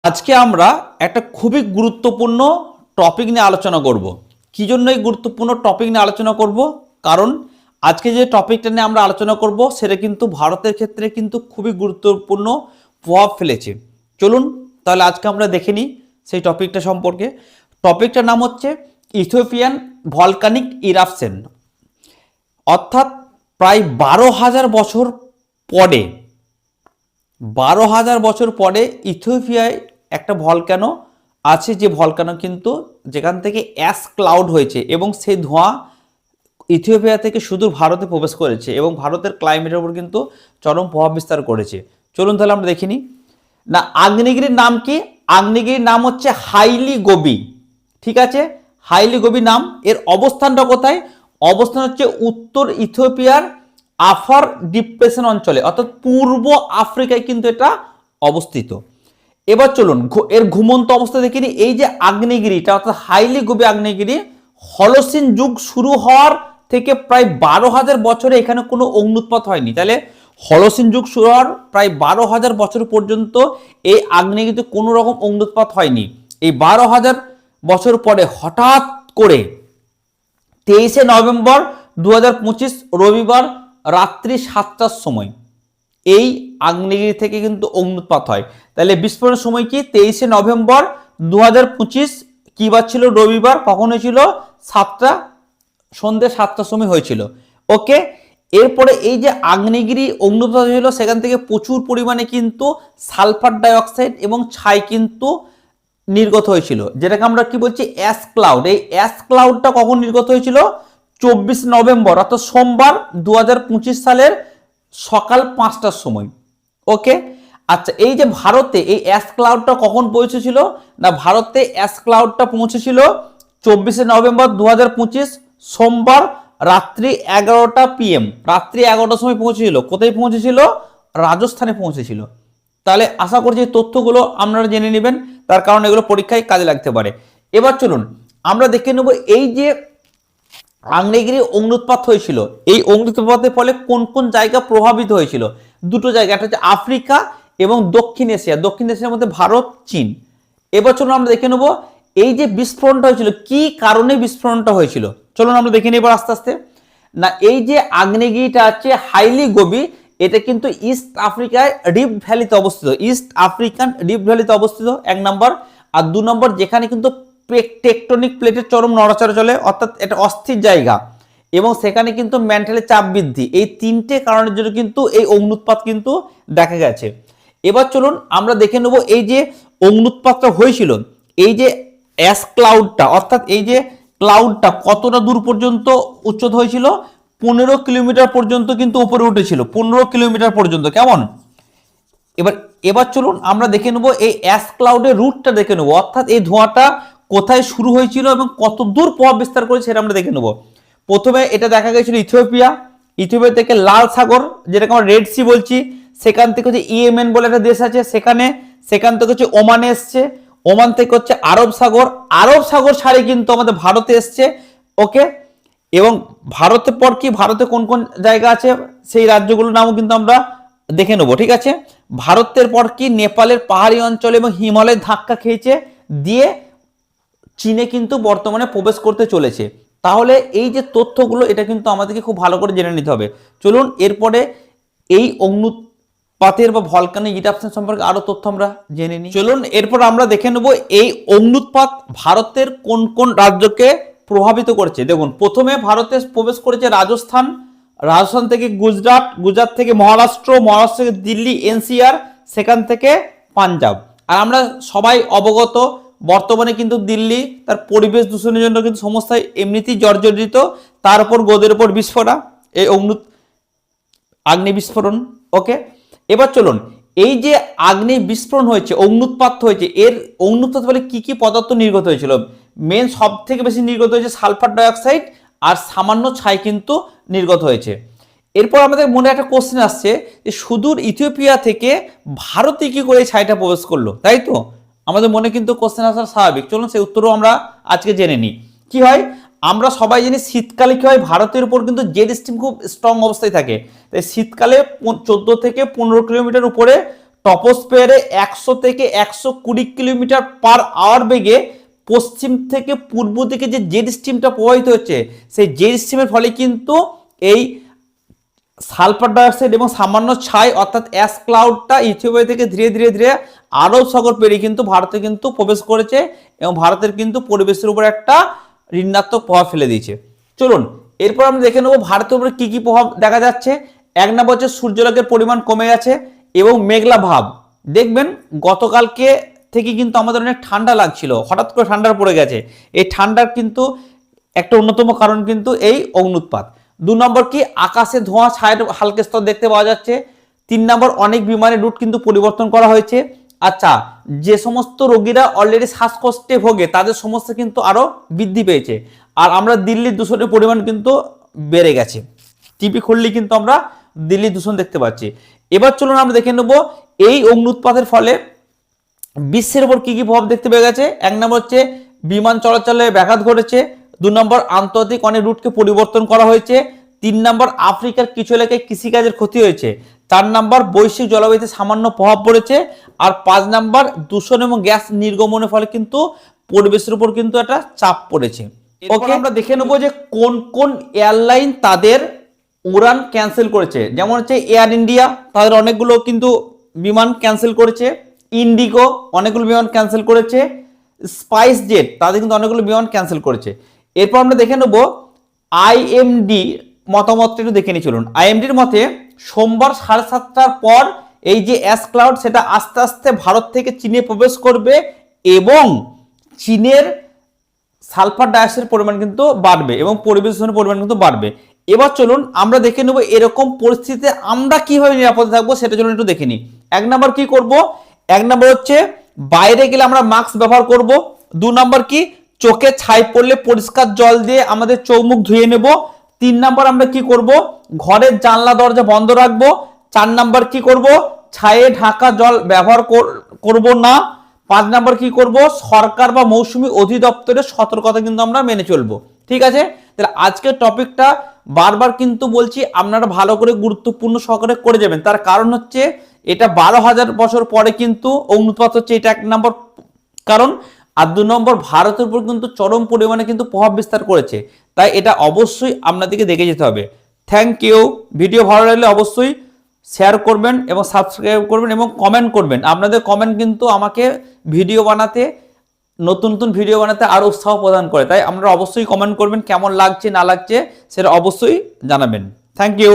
আজকে আমরা একটা খুবই গুরুত্বপূর্ণ টপিক নিয়ে আলোচনা করব। কি জন্য এই গুরুত্বপূর্ণ টপিক নিয়ে আলোচনা করব? কারণ আজকে যে টপিকটা নিয়ে আমরা আলোচনা করব সেটা কিন্তু ভারতের ক্ষেত্রে কিন্তু খুবই গুরুত্বপূর্ণ প্রভাব ফেলেছে। চলুন তাহলে আজকে আমরা দেখে নিই সেই টপিকটা সম্পর্কে। টপিকটার নাম হচ্ছে ইথিওপিয়ান ভলকানিক ইরাপশন, অর্থাৎ প্রায় 12,000 বছর পরে 12,000 বছর পরে ইথিওপিয়ায় একটা ভলক্যানো আছে, যে ভলক্যানো কিন্তু যেখান থেকে অ্যাশ ক্লাউড হয়েছে এবং সেই ধোঁয়া ইথিওপিয়া থেকে সুদূর ভারতে প্রবেশ করেছে এবং ভারতের ক্লাইমেটের উপর কিন্তু চরম প্রভাব বিস্তার করেছে। চলুন তাহলে আমরা দেখে নিই। না, আগ্নেয়গিরির নাম কি? আগ্নেয়গিরির নাম হচ্ছে হাইলি গোবি। ঠিক আছে, হাইলি গোবি নাম। এর অবস্থানটা কোথায়? অবস্থান হচ্ছে উত্তর ইথিওপিয়ার আফার ডিপ্রেশন অঞ্চলে, অর্থাৎ পূর্ব আফ্রিকায় কিন্তু এটা অবস্থিত। এবার চলুন এর ঘুমন্ত অবস্থা দেখিনি। এই যে আগ্নেয়গিরিটা অর্থাৎ হাইলি গোবি আগ্নেয়গিরি, হলোসিন যুগ শুরু হওয়ার থেকে প্রায় 12,000 বছরে এখানে কোনো অগ্নুৎপাত হয়নি। তাহলে হলোসিন যুগ শুরু হওয়ার প্রায় 12,000 বছর পর্যন্ত এই আগ্নেয়গিরিতে কোনো রকম অগ্নুৎপাত হয়নি। এই 12,000 বছর পরে হঠাৎ করে 23শে নভেম্বর 2025 রবিবার রাত্রি 7টার সময় এই আগ্নেয়গিরি থেকে কিন্তু অগ্নুৎপাত হয়। তাহলে বিস্ফোরণের সময় কি? 23শে নভেম্বর 2025। কি বার ছিল? রবিবার। কখন হয়েছিল? সন্ধ্যে 7টার সময় হয়েছিল। ওকে, এরপরে এই যে আগ্নেয়গিরি অগ্নুৎপাত হয়েছিল সেখান থেকে প্রচুর পরিমাণে কিন্তু সালফার ডাইঅক্সাইড এবং ছাই কিন্তু নির্গত হয়েছিল, যেটাকে আমরা কি বলছি? Ash cloud. এই অ্যাশ ক্লাউডটা কখন নির্গত হয়েছিল? 24 নভেম্বর অর্থাৎ সোমবার 2025 সালের সকাল 5টার সময়। ওকে, আচ্ছা, এই যে ভারতে এই অ্যাশ ক্লাউডটা কখন পৌঁছেছিল? না, ভারতে অ্যাশ ক্লাউডটা পৌঁছেছিল 24শে নভেম্বর 2025 সোমবার রাত্রি 11টা PM, রাত্রি 11টার সময় পৌঁছেছিল। কোথায় পৌঁছেছিল? রাজস্থানে পৌঁছেছিল। তাহলে আশা করছি এই তথ্যগুলো আপনারা জেনে নেবেন, তার কারণ এগুলো পরীক্ষায় কাজে লাগতে পারে। এবার চলুন আমরা দেখে নেব এই যে আগ্নেয়গিরি অগ্নুৎপাত হয়েছিল, এই অগ্নুৎপাতের ফলে কোন কোন জায়গা প্রভাবিত হয়েছিল। দুটো জায়গা, একটা হচ্ছে আফ্রিকা এবং দক্ষিণ এশিয়া। দক্ষিণ এশিয়ার মধ্যে ভারত, চীন। এবার চলুন আমরা দেখে নেব এই যে বিস্ফোরণটা হয়েছিল, কি কারণে বিস্ফোরণটা হয়েছিল। চলুন আমরা দেখে নেব আস্তে আস্তে। না, এই যে আগ্নেয়গিরিটা আছে হাইলি গোবি, এটা কিন্তু ইস্ট আফ্রিকায় রিফট ভ্যালিতে অবস্থিত। ইস্ট আফ্রিকান রিফট ভ্যালিতে অবস্থিত, 1 নম্বর। আর 2 নম্বর, যেখানে কিন্তু টেকটনিক প্লেটের চরম নড়াচড়া চলে, অর্থাৎ এটা অস্থির জায়গা এবং সেখানে কিন্তু ম্যান্টেলের চাপ বৃদ্ধি। এই 3টে কারণের জন্য কিন্তু এই অগ্নুৎপাত কিন্তু দেখা গেছে। এবার চলুন আমরা দেখে নেব এই যে অগ্নুৎপাতটা হয়েছিল, এই যে অ্যাশ ক্লাউডটা, অর্থাৎ এই যে ক্লাউডটা কতটা দূর পর্যন্ত উচ্চতা হয়েছিল? 15 কিলোমিটার পর্যন্ত কিন্তু উপরে উঠেছিল, 15 কিলোমিটার পর্যন্ত। কেমন? এবার এবার চলুন আমরা দেখে নেব এই অ্যাশ ক্লাউডের রুটটা দেখে নেব, অর্থাৎ এই ধোঁয়াটা কোথায় শুরু হয়েছিল এবং কত দূর প্রভাব বিস্তার করেছে সেটা আমরা দেখে নেব। প্রথমে এটা দেখা গেছিল ইথিওপিয়া। ইথিওপিয়া থেকে লাল সাগর, যেটাকে আমরা রেড সি বলছি, সেখান থেকে হচ্ছে ইয়েমেন বলে একটা দেশ আছে সেখানে, সেখান থেকে হচ্ছে ওমানে এসছে, ওমান থেকে হচ্ছে আরব সাগর, আরব সাগর ছাড়িয়ে কিন্তু আমাদের ভারতে এসছে। ওকে, এবং ভারতের পর কি, ভারতে কোন কোন জায়গা আছে সেই রাজ্যগুলোর নামও কিন্তু আমরা দেখে নেবো। ঠিক আছে, ভারতের পর কি নেপালের পাহাড়ি অঞ্চল এবং হিমালয়ের ধাক্কা খেয়েছে, দিয়ে চীনে কিন্তু বর্তমানে প্রবেশ করতে চলেছে। তাহলে এই যে তথ্যগুলো, এটা কিন্তু আমাদেরকে খুব ভালো করে জেনে নিতে হবে। চলুন এরপরে এই অগ্নুৎপাতের বা ভলকানিক ইরাপশন সম্পর্কে আরো তথ্য আমরা জেনে নিই। চলুন এরপর আমরা দেখে নেব এই অগ্নুৎপাত ভারতের কোন কোন রাজ্যকে প্রভাবিত করেছে। দেখুন, প্রথমে ভারতে প্রবেশ করেছে রাজস্থান, রাজস্থান থেকে গুজরাট, গুজরাট থেকে মহারাষ্ট্র, মহারাষ্ট্র থেকে দিল্লি এনসিআর, সেখান থেকে পাঞ্জাব। আর আমরা সবাই অবগত বর্তমানে কিন্তু দিল্লি তার পরিবেশ দূষণের জন্য কিন্তু সমস্যায় এমনিতেই জর্জরিত, তার উপর গোদের উপর বিস্ফোরণ, এই আগ্নেয় বিস্ফোরণ। ওকে, এবার চলুন এই যে আগ্নেয় বিস্ফোরণ হয়েছে, অগ্নুৎপাত হয়েছে, এর অগ্নুৎপাত ফলে কি কি পদার্থ নির্গত হয়েছিল? মেন সব থেকে বেশি নির্গত হয়েছে সালফার ডাইঅক্সাইড আর সামান্য ছাই কিন্তু নির্গত হয়েছে। এরপর আমাদের মনে একটা কোশ্চেন আসছে যে সুদূর ইথিওপিয়া থেকে ভারতে কি করে ছাইটা প্রবেশ করলো, তাই তো আমাদের মনে কিন্তু কোশ্চেন আসা স্বাভাবিক। চলুন সেই উত্তরও আমরা আজকে জেনে নিই। কি হয়, আমরা সবাই জানি শীতকালে কি হয়, ভারতের উপর কিন্তু জেট স্ট্রিম খুব স্ট্রং অবস্থায় থাকে। তাই শীতকালে 14 থেকে 15 কিলোমিটার উপরে টপোস্ফিয়ারে 100 থেকে 120 কিলোমিটার পার আওয়ার বেগে পশ্চিম থেকে পূর্ব দিকে যে জেট স্ট্রিমটা প্রবাহিত হচ্ছে, সেই জেট স্ট্রিমের ফলে কিন্তু এই সালফার ডাইঅক্সাইড এবং সামান্য ছাই অর্থাৎ অ্যাশ ক্লাউডটা ইথিওপিয়া থেকে ধীরে ধীরে ধীরে আরব সাগর পেরিয়ে কিন্তু ভারতে কিন্তু প্রবেশ করেছে এবং ভারতের কিন্তু পরিবেশের উপর একটা ঋণাত্মক প্রভাব ফেলে দিয়েছে। চলুন এরপর আমরা দেখে নেবো ভারতের উপরে কি কি প্রভাব দেখা যাচ্ছে। 1 নম্বর হচ্ছে সূর্যালোকের পরিমাণ কমে গেছে এবং মেঘলা ভাব। দেখবেন গতকালকে থেকে কিন্তু আমাদের অনেক ঠান্ডা লাগছিল, হঠাৎ করে ঠান্ডা পড়ে গেছে। এই ঠান্ডার কিন্তু একটা অন্যতম কারণ কিন্তু এই অগ্নুৎপাত। 2 নম্বর কি আকাশে ধোঁয়া ছায়ের হালকা স্তর দেখতে পাওয়া যাচ্ছে। 3 নম্বর অনেক বিমানের রুট কিন্তু পরিবর্তন করা হয়েছে। আচ্ছা, যে সমস্ত রোগীরা অলরেডি শ্বাসকষ্টে ভোগে তাদের সমস্যা কিন্তু আরো বৃদ্ধি পেয়েছে। আর আমরা দিল্লির দূষণের পরিমাণ কিন্তু বেড়ে গেছে, টিভি খুললে কিন্তু আমরা দিল্লির দূষণ দেখতে পাচ্ছি। এবার চলুন আমরা দেখে নেব এই অগ্নুৎপাতের ফলে বিশ্বের উপর কি কি প্রভাব দেখতে পেয়ে গেছে। 1 নম্বর হচ্ছে বিমান চলাচলে ব্যাঘাত ঘটেছে। 2 নম্বর আন্তর্জাতিক অনেক রুটকে পরিবর্তন করা হয়েছে। 3 নম্বর আফ্রিকার কিছু এলাকায় কৃষিকাজের ক্ষতি হয়েছে। 4 নম্বর বৈশ্বিক জলবায়ুতে সামান্য প্রভাব পড়েছে। আর 5 নম্বর দূষণ এবং গ্যাস নির্গমনের ফলে কিন্তু পরিবেশের উপর কিন্তু একটা চাপ পড়েছে। ওকে, আমরা দেখে নেবো যে কোন কোন এয়ারলাইন তাদের উড়ান ক্যান্সেল করেছে। যেমন হচ্ছে এয়ার ইন্ডিয়া, তাদের অনেকগুলো কিন্তু বিমান ক্যান্সেল করেছে। ইন্ডিগো অনেকগুলো বিমান ক্যান্সেল করেছে। স্পাইস জেট তাদের কিন্তু অনেকগুলো বিমান ক্যান্সেল করেছে। এরপর আমরা দেখে নেব আইএমডি মতামতটা একটু দেখে নিই চলুন। আইএমডির মতে সোমবার 7:30টার পর এই যে অ্যাশ ক্লাউড সেটা আস্তে আস্তে ভারত থেকে চীনে প্রবেশ করবে এবং চীনের সালফার ডাইঅক্সাইডের পরিমাণ কিন্তু বাড়বে এবং পরিবেশ দূষণের পরিমাণ কিন্তু বাড়বে। এবার চলুন আমরা দেখে নেব এরকম পরিস্থিতিতে আমরা কিভাবে নিরাপদে থাকবো সেটা চলুন একটু দেখে নিই। 1 নম্বর কি করব? 1 নম্বর হচ্ছে বাইরে গেলে আমরা মাস্ক ব্যবহার করব। 2 নম্বর কি চোখে ছাই পড়লে পরিষ্কার জল দিয়ে আমাদের চোখ মুখ ধুয়ে নেব। 3 নম্বর আমরা কি করব? ঘরের জানলা দরজা বন্ধ রাখবো। 4 নম্বর কি করব? ছায়ে ঢাকা জল ব্যবহার করব না। 5 নম্বর কি করব? সরকার বা মৌসুমী অধিদপ্তরের সতর্কতা কিন্তু আমরা মেনে চলবো। ঠিক আছে, তাহলে আজকের টপিকটা বারবার কিন্তু বলছি আপনারা ভালো করে গুরুত্বপূর্ণ সহকারে করে যাবেন। তার কারণ হচ্ছে এটা 12,000 বছর পরে কিন্তু অগ্নুৎপাত হচ্ছে, এটা 1 নম্বর কারণ। আর 2 নম্বর ভারতের উপর কিন্তু চরম পরিমাণে কিন্তু প্রভাব বিস্তার করেছে, তাই এটা অবশ্যই আপনাদেরকে দেখে যেতে হবে। Thank you. ভিডিও ভালো লাগলে অবশ্যই শেয়ার করবেন এবং সাবস্ক্রাইব করবেন এবং কমেন্ট করবেন। আপনাদের কমেন্ট কিন্তু আমাকে ভিডিও বানাতে, নতুন নতুন ভিডিও বানাতে আরো উৎসাহ প্রদান করে, তাই আপনারা অবশ্যই কমেন্ট করবেন কেমন লাগছে না লাগছে সেটা অবশ্যই জানাবেন। Thank you.